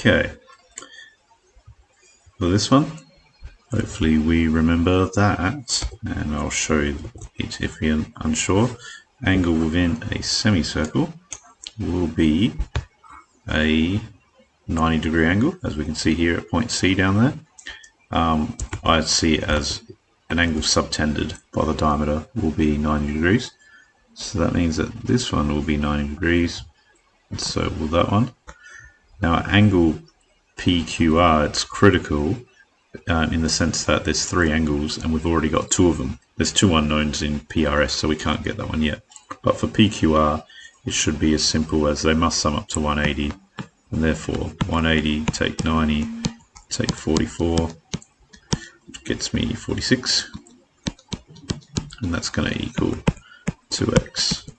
Okay, for this one, hopefully we remember that, and I'll show you it if you're unsure. Angle within a semicircle will be a 90-degree angle, as we can see here at point C down there. I'd see it as an angle subtended by the diameter will be 90 degrees. So that means that this one will be 90 degrees, and so will that one. Now at angle PQR, it's critical in the sense that there's three angles and we've already got two of them. There's two unknowns in PRS, so we can't get that one yet. But for PQR, it should be as simple as they must sum up to 180, and therefore 180 take 90 take 44, which gets me 46, and that's going to equal 2x,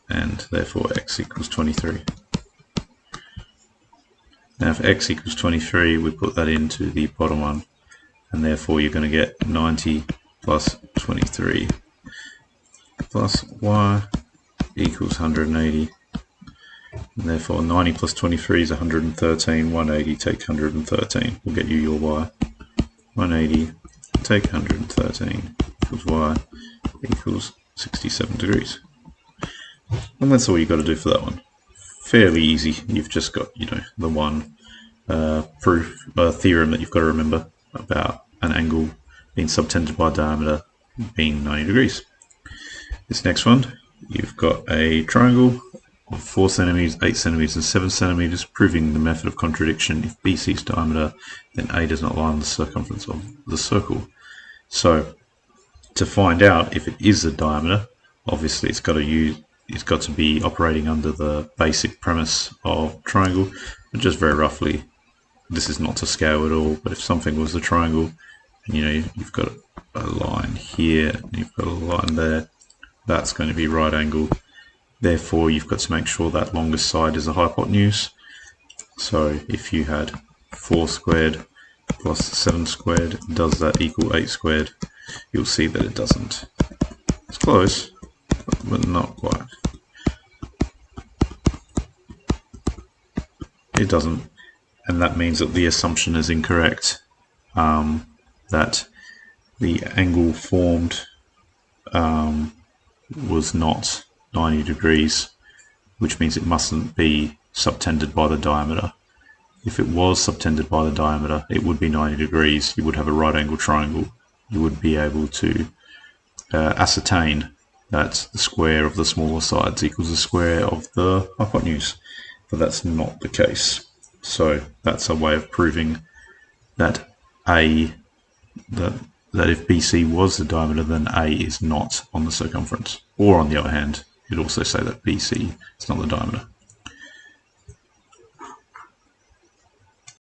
and therefore x equals 23. Now if x equals 23, we put that into the bottom one, and therefore you're going to get 90 plus 23 plus y equals 180. And therefore 90 plus 23 is 113, 180 take 113 will get you your y. 180 take 113 equals y equals 67 degrees. And that's all you've got to do for that one. Fairly easy. You've just got, the one theorem that you've got to remember about an angle being subtended by diameter being 90 degrees. This next one, you've got a triangle of 4 centimeters, 8 centimeters, and 7 centimeters, proving the method of contradiction. If BC's diameter, then A does not lie on the circumference of the circle. So, to find out if it is the diameter, obviously it's got to be operating under the basic premise of triangle, but just very roughly, this is not to scale at all, but if something was a triangle, and you've got a line here, and you've got a line there, that's going to be right angle. Therefore, you've got to make sure that longest side is a hypotenuse. So if you had 4 squared plus 7 squared, does that equal 8 squared? You'll see that it doesn't. It's close, but not quite. It doesn't, and that means that the assumption is incorrect, that the angle formed was not 90 degrees, which means it mustn't be subtended by the diameter. If it was subtended by the diameter, it would be 90 degrees. You would have a right angle triangle. You would be able to ascertain that the square of the smaller sides equals the square of the hypotenuse, but that's not the case. So that's a way of proving that that if BC was the diameter, then A is not on the circumference. Or on the other hand, you'd also say that BC is not the diameter.